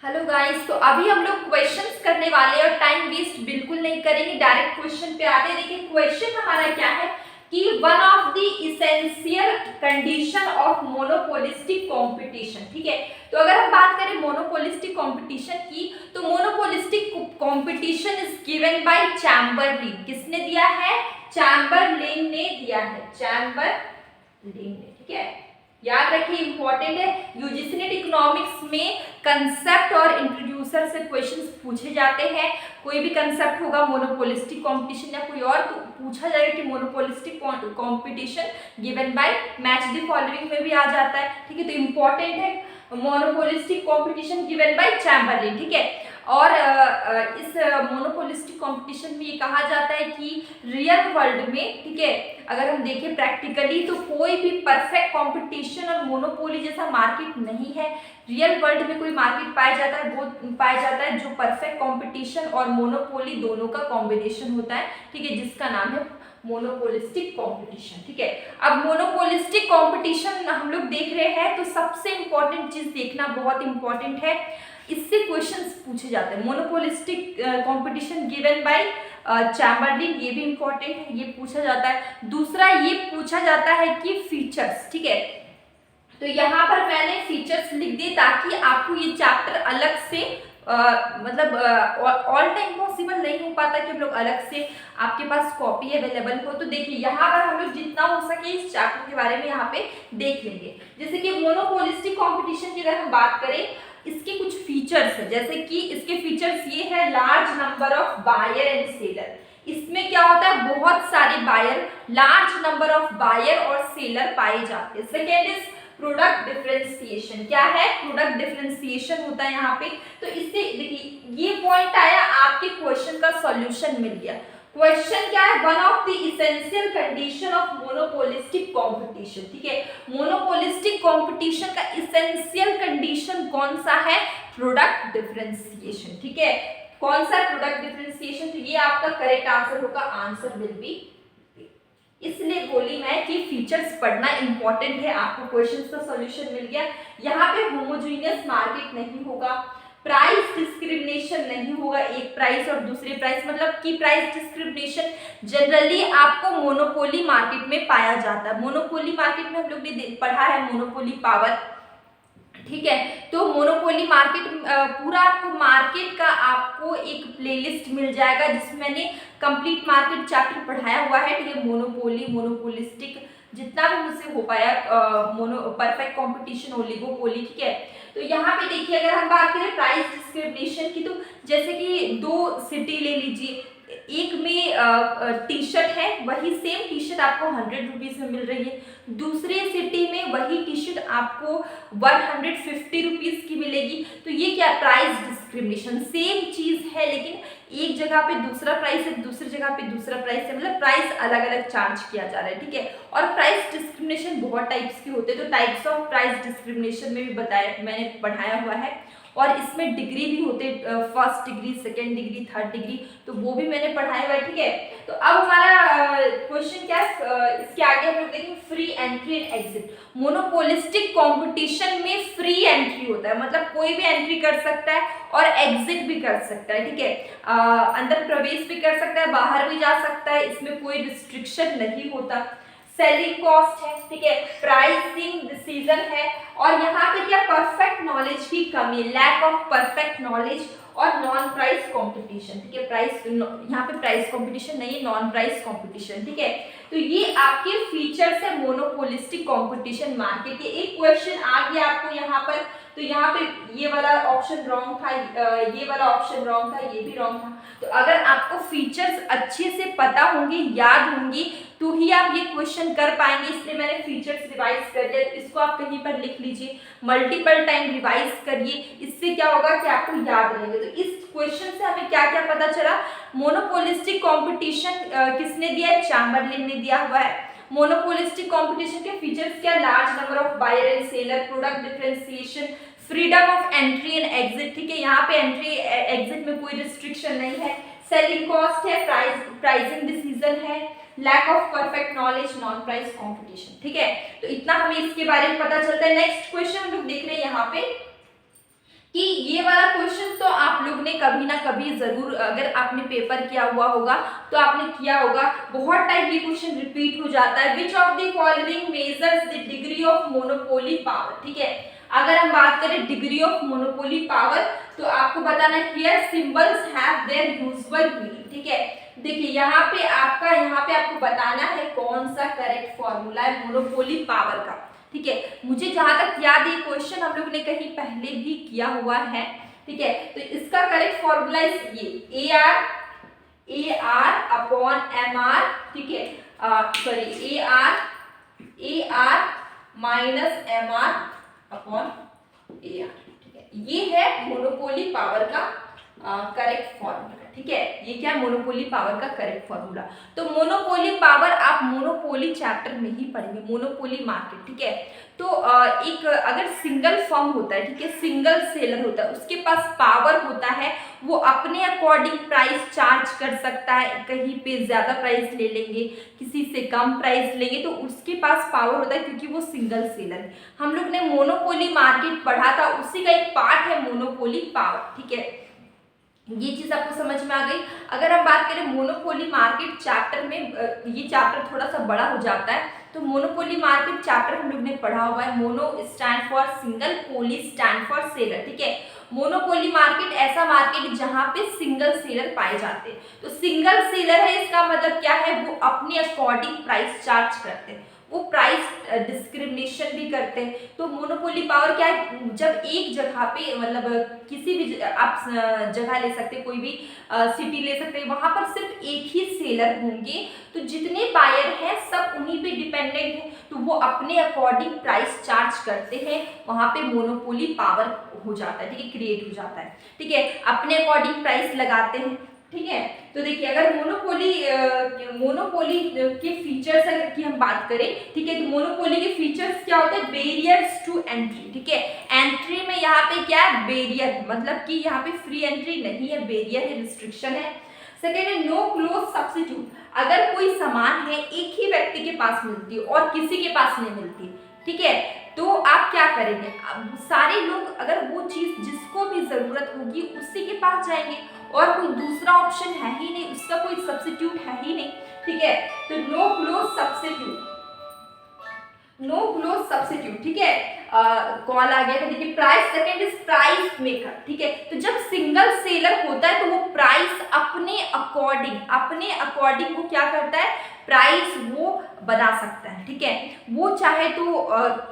Hello guys, तो अभी हम लोग क्वेश्चंस करने वाले हैं और टाइम वेस्ट बिल्कुल नहीं करेंगे, डायरेक्ट क्वेश्चन पे आते हैं। देखिए क्वेश्चन हमारा क्या है कि one of the essential condition of monopolistic competition. ठीक है, तो अगर हम बात करें मोनोपोलिस्टिक कंपटीशन की, तो monopolistic competition is given by Chamberlain. किसने दिया है? चैम्बरलिन ने दिया है, चैम्बरलिन ने। ठीक है, याद रखिए, इंपॉर्टेंट है। यूजीसी नेट इकोनॉमिक्स में कंसेप्ट और इंट्रोड्यूसर से क्वेश्चंस पूछे जाते हैं। कोई भी कंसेप्ट होगा मोनोपोलिस्टिक कंपटीशन या कोई और, तो पूछा जाएगा कि monopolistic competition given by match the following में भी आ जाता है। ठीक है, तो इंपॉर्टेंट है monopolistic competition given by Chamberlain. ठीक है, और इस मोनोपोलिस्टिक कंपटीशन में ये कहा जाता है कि रियल वर्ल्ड में, ठीक है, अगर हम देखें प्रैक्टिकली, तो कोई भी परफेक्ट कंपटीशन और मोनोपोली जैसा मार्केट नहीं है। रियल वर्ल्ड में कोई मार्केट पाया जाता है, वो पाया जाता है जो परफेक्ट कंपटीशन और मोनोपोली दोनों का कॉम्बिनेशन होता है। ठीक है, जिसका नाम है मोनोपोलिस्टिक कंपटीशन। ठीक है, अब मोनोपोलिस्टिक कंपटीशन हम लोग देख रहे हैं, तो सबसे इंपॉर्टेंट चीज देखना बहुत इंपॉर्टेंट है, इससे क्वेश्चंस पूछे जाते हैं। Monopolistic competition given by Chamberlain, ये भी इंपॉर्टेंट है, ये पूछा जाता है। दूसरा ये पूछा जाता है कि फीचर्स। ठीक है, तो यहाँ पर मैंने फीचर्स लिख दिए ताकि आपको ये चैप्टर अलग से मतलब ऑल टाइम पॉसिबल नहीं हो पाता कि हम लोग अलग से आपके पास कॉपी अवेलेबल हो। तो देखिए यहाँ पर हम लोग जितना हो सके इस चैप्टर के बारे में यहाँ पे देख लेंगे। जैसे कि मोनोपोलिस्टिक कंपटीशन की अगर हम बात करें, इसके कुछ फीचर्स है, जैसे कि इसके फीचर्स ये है, large number of buyer and seller. इसमें क्या होता है, बहुत सारे buyer, large number of buyer और सेलर पाए जाते हैं। Second is product differentiation. क्या है? प्रोडक्ट डिफरेंशिएशन होता है यहाँ पे। तो इससे देखिए ये पॉइंट आया, आपके क्वेश्चन का सॉल्यूशन मिल गया। क्वेश्चन क्या है? One of the essential condition of monopolistic competition. ठीक है, मोनोपोलिस्टिक कंपटीशन का इसेंशियल कंडीशन कौन सा है? Product differentiation. ठीक है, कौन सा प्रोडक्ट डिफरेंशिएशन? तो ये आपका करेक्ट आंसर होगा, आंसर विल बी। इसलिए बोली मैं कि फीचर्स पढ़ना इंपॉर्टेंट है। आपको क्वेश्चंस का सॉल्यूशन मिल गया। यहाँ पे होमोजीनियस मार्केट नहीं होगा, प्राइस डिस्क्रिमिनेशन नहीं होगा, एक प्राइस और दूसरे प्राइस, मतलब कि प्राइस डिस्क्रिमिनेशन जनरली आपको मोनोपोली मार्केट में पाया जाता है। मोनोपोली मार्केट में हम लोग ने पढ़ा है मोनोपोली पावर। ठीक है, तो मोनोपोली मार्केट पूरा आपको मार्केट का आपको एक प्लेलिस्ट मिल जाएगा जिसमें मैंने कंप्लीट मार्केट चैप्टर पढ़ाया हुआ है। ठीक है, मोनोपोली, मोनोपोलिस्टिक, जितना भी मुझसे हो पाया, मोनो परफेक्ट कंपटीशन, ओलिगोपोली। ठीक है, तो यहाँ पे देखिए अगर हम बात करें प्राइस डिस्क्रिमिनेशन की, तो जैसे कि दो सिटी ले लीजिए, एक में टी शर्ट है, वही सेम टी शर्ट आपको 100 रुपीज में मिल रही है, दूसरे सिटी में वही टी शर्ट आपको 150 रुपीज की मिलेगी। तो ये क्या? Price discrimination. सेम चीज है लेकिन एक जगह पे दूसरा प्राइस है, दूसरी जगह पे दूसरा प्राइस है, मतलब प्राइस अलग अलग चार्ज किया जा रहा है। ठीक है, और प्राइस डिस्क्रिमिनेशन बहुत टाइप्स के होते हैं, तो टाइप्स ऑफ प्राइस डिस्क्रिमिनेशन में भी बताया, मैंने पढ़ाया हुआ है। और इसमें डिग्री भी होते, first degree, second degree, third degree, तो वो भी मैंने पढ़ाया हुआ है। ठीक है, तो अब हमारा क्वेश्चन क्या है, इसके आगे हम लोग देखेंगे free entry and exit. Monopolistic competition में फ्री एंट्री होता है, मतलब कोई भी एंट्री कर सकता है और एग्जिट भी कर सकता है। ठीक है, अंदर प्रवेश भी कर सकता है, बाहर भी जा सकता है, इसमें कोई रिस्ट्रिक्शन नहीं होता। सेलिंग कॉस्ट है, ठीक है, प्राइसिंग डिसीजन है, और यहाँ पे क्या? परफेक्ट नॉलेज की कमी, लैक ऑफ परफेक्ट नॉलेज, और नॉन प्राइस कंपटीशन। ठीक है, प्राइस यहाँ पे प्राइस कंपटीशन नहीं है, नॉन प्राइस कंपटीशन। ठीक है, तो ये आपके फीचर्स है मोनोपोलिस्टिक कंपटीशन मार्केट के। एक क्वेश्चन आ गया आपको यहाँ पर, तो यहाँ पे ये वाला ऑप्शन रॉन्ग था, ये वाला ऑप्शन रॉन्ग था, ये भी रॉन्ग था। तो अगर आपको फीचर्स अच्छे से पता होंगे, याद होंगी, तो ही आप ये क्वेश्चन कर पाएंगे। इसलिए मैंने फीचर्स रिवाइज कर दिया, इसको आप कहीं पर लिख लीजिए, मल्टीपल टाइम रिवाइज करिए, इससे क्या होगा कि आपको याद रहेंगे। तो इस क्वेश्चन से हमें क्या क्या पता चला? मोनोपोलिस्टिक कंपटीशन किसने दिया है? चैम्बरलिन ने दिया हुआ है। मोनोपोलिस्टिक कंपटीशन के फीचर्स क्या? Large number of buyer and seller, product differentiation, freedom of entry and exit. ठीक है, यहाँ पे एंट्री एग्जिट में कोई रिस्ट्रिक्शन नहीं है। सेलिंग कॉस्ट है, प्राइसिंग डिसीजन है, lack of perfect knowledge, non price competition. ठीक है, तो इतना हमें इसके बारे में पता चलता है। नेक्स्ट क्वेश्चन हम लोग देख रहे हैं यहाँ पे कि ये वाला क्वेश्चन तो आप लोग ने कभी ना कभी जरूर, अगर आपने पेपर किया हुआ होगा तो आपने किया होगा, बहुत टाइम ये क्वेश्चन रिपीट हो जाता है। Which of the following measures the degree of monopoly power, ठीक है। अगर हम बात करें डिग्री ऑफ मोनोपोली पावर तो आपको बताना है here symbols have their usual meaning, ठीक है। देखिए यहाँ पे आपको बताना है कौन सा करेक्ट फॉर्मूला है मोनोपोली पावर का, ठीक है। मुझे जहां तक याद है क्वेश्चन हम लोग ने कहीं पहले भी किया हुआ है, ठीक है। तो इसका करेक्ट फॉर्मूला ये A R upon M R, ठीक है, sorry A R minus M R upon A R, ठीक है। ये है मोनोपोली पावर का करेक्ट फॉर्मूला, ठीक है। ये क्या है मोनोपोली पावर का करेक्ट फॉर्मूला। तो मोनोपोली पावर आप मोनोपोली चैप्टर में ही पढ़ेंगे, मोनोपोली मार्केट, ठीक है। तो एक अगर सिंगल फर्म होता है, ठीक है, सिंगल सेलर होता है, उसके पास पावर होता है, वो अपने अकॉर्डिंग प्राइस चार्ज कर सकता है, कहीं पे ज्यादा प्राइस ले लेंगे, किसी से कम प्राइस लेंगे, तो उसके पास पावर होता है क्योंकि वो सिंगल सेलर है। हम लोग ने मोनोपोली मार्केट पढ़ा था, उसी का एक पार्ट है मोनोपोली पावर, ठीक है। ये चीज आपको समझ में आ गई। अगर हम बात करें मोनोपोली मार्केट चैप्टर में, ये चैप्टर थोड़ा सा बड़ा हो जाता है, तो मोनोपोली मार्केट चैप्टर हम लोग ने पढ़ा हुआ है। Mono stand for single, poly stand for seller, ठीक है। मोनोपोली मार्केट ऐसा मार्केट जहां पे सिंगल सेलर पाए जाते हैं। तो सिंगल सेलर है, इसका मतलब क्या है, वो अपने अकॉर्डिंग प्राइस चार्ज करते हैं, वो प्राइस डिस्क्रिमिनेशन भी करते हैं। तो मोनोपोली पावर क्या है, जब एक जगह पे मतलब किसी भी आप जगह ले सकते हैं, कोई भी सिटी ले सकते हैं, वहां पर सिर्फ एक ही सेलर होंगे, तो जितने बायर हैं सब उन्हीं पे डिपेंडेंट है, तो वो अपने अकॉर्डिंग प्राइस चार्ज करते हैं, वहां पे मोनोपोली पावर हो जाता है, ठीक है, क्रिएट हो जाता है, ठीक है। अपने अकॉर्डिंग प्राइस लगाते हैं, ठीक है। तो देखिए अगर मोनोपोली के फीचर्स अगर की हम बात करें, ठीक है, तो मोनोपोली के फीचर्स क्या होते हैं, बेरियर्स टू एंट्री, ठीक है। एंट्री में यहाँ पे क्या है, बेरियर, मतलब कि यहाँ पे फ्री एंट्री नहीं है, बेरियर है, रिस्ट्रिक्शन है। सेकेंड है नो क्लोज सब्स्टिट्यूट, अगर कोई सामान है एक ही व्यक्ति के पास मिलती है और किसी के पास नहीं मिलती, ठीक है, तो आप क्या करेंगे, अब सारे लोग अगर वो चीज जिसको भी जरूरत होगी उसी के पास जाएंगे, और कोई दूसरा ऑप्शन है ही नहीं, उसका कोई सब्स्टिट्यूट है ही नहीं, ठीक है। तो no close substitute, no close substitute, ठीक है। कॉल आ गया था, देखिए price, second is price maker, ठीक है। तो जब सिंगल सेलर होता है तो वो प्राइस अपने अकॉर्डिंग वो क्या करता है, प्राइस वो बना सकता है, ठीक है। वो चाहे तो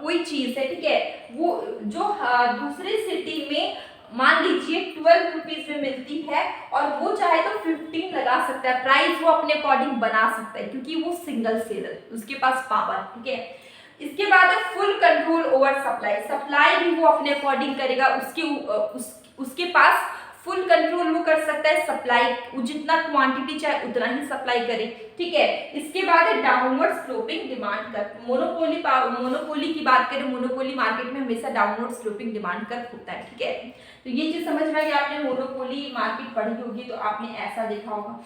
कोई चीज है, ठीक है, वो जो दूसरे सिटी में मान लीजिए 12 रुपीज में मिलती है और वो चाहे तो 15 लगा सकता है, प्राइस वो अपने अकॉर्डिंग बना सकता है क्योंकि वो सिंगल सेलर, उसके पास पावर, ठीक है। इसके बाद है full control over supply, supply भी वो अपने अकॉर्डिंग करेगा, उसके पास फुल कंट्रोल वो कर सकता है, सप्लाई वो जितना क्वांटिटी चाहे उतना ही सप्लाई करे, ठीक है। इसके बाद है downward sloping demand curve, monopoly की बात करें, मोनोपोली मार्केट में हमेशा डाउनवर्ड स्लोपिंग डिमांड कर्व होता है, ठीक है। तो ये चीज समझ में आ गई, आपने मोनोपोली मार्केट पढ़ी होगी तो आपने ऐसा देखा होगा,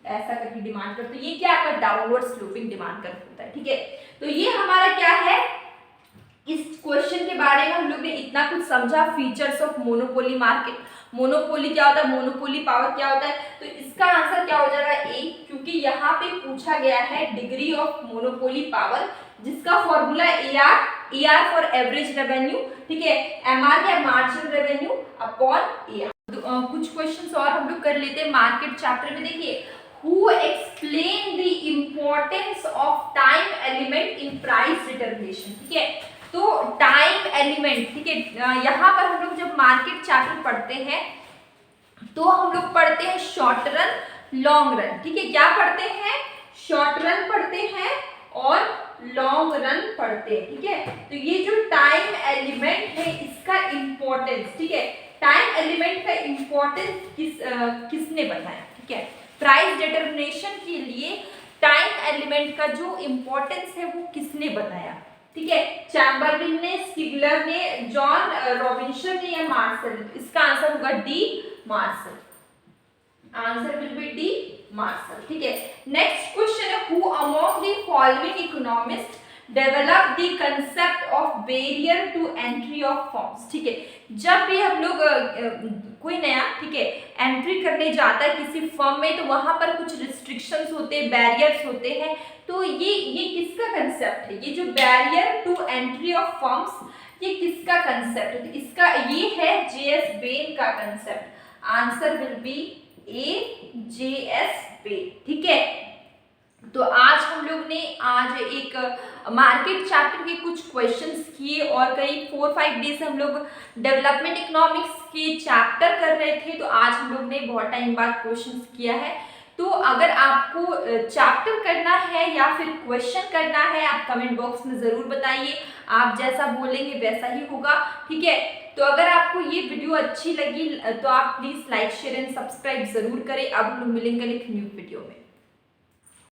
ऐसा करके डिमांड कर्व, तो ये क्या आपका डाउनवर्ड स्लोपिंग डिमांड कर्व होता है, ठीक है। तो ये हमारा क्या है, इस क्वेश्चन के बारे में हम लोग ने इतना कुछ समझा, features of monopoly market, monopoly क्या होता है, मोनोपोली पावर क्या होता है। तो इसका आंसर क्या हो जाएगा ए, क्योंकि यहाँ पे पूछा गया है डिग्री ऑफ मोनोपोली पावर, जिसका formula A R for average revenue, ठीक है, एम आर क्या marginal revenue upon A are. कुछ क्वेश्चंस और हम लोग कर लेते हैं मार्केट चैप्टर में। देखिए who explain the importance of time element in price determination, ठीक है। तो टाइम एलिमेंट, ठीक है, यहाँ पर हम लोग जब मार्केट चैप्टर पढ़ते हैं तो हम लोग पढ़ते हैं शॉर्ट रन, लॉन्ग रन, ठीक है। क्या पढ़ते हैं, शॉर्ट रन पढ़ते हैं और लॉन्ग रन पढ़ते हैं, ठीक है। तो ये जो टाइम एलिमेंट है इसका इंपॉर्टेंस, ठीक है, टाइम एलिमेंट का इंपॉर्टेंस किसने बताया, ठीक है। प्राइस डिटरमिनेशन के लिए टाइम एलिमेंट का जो इंपॉर्टेंस है वो किसने बताया, ठीक है, चैम्बरलिन ने, स्टिगलर ने, जॉन रॉबिन्सन ने या मार्शल ने। इसका आंसर होगा D Marshall, answer will be D Marshall, ठीक है। नेक्स्ट क्वेश्चन है who among the following economist develop the concept of barrier to entry of firms. ठीक है, जब भी हम लोग कोई नया, ठीक है, एंट्री करने जाता है किसी फर्म में, तो वहां पर कुछ रिस्ट्रिक्शंस होते हैं, बैरियर्स होते हैं। तो ये किसका कंसेप्ट है? ये जो barrier to entry of firms, ये किसका कंसेप्ट है? इसका ये है जेएस बेन का concept. Answer will be A, JS Bain. ठीक है, तो आज हम लोग ने आज एक मार्केट चैप्टर के कुछ क्वेश्चंस किए और करीब 4-5 डेज हम लोग डेवलपमेंट इकोनॉमिक्स के चैप्टर कर रहे थे। तो आज हम लोग ने बहुत टाइम बाद क्वेश्चंस किया है। तो अगर आपको चैप्टर करना है या फिर क्वेश्चन करना है, आप कमेंट बॉक्स में ज़रूर बताइए। आप जैसा बोलेंगे वैसा ही होगा। ठीक है, तो अगर आपको ये वीडियो अच्छी लगी तो आप please like, share and subscribe ज़रूर करें। अब हम लोग मिलेंगे एक न्यू वीडियो में।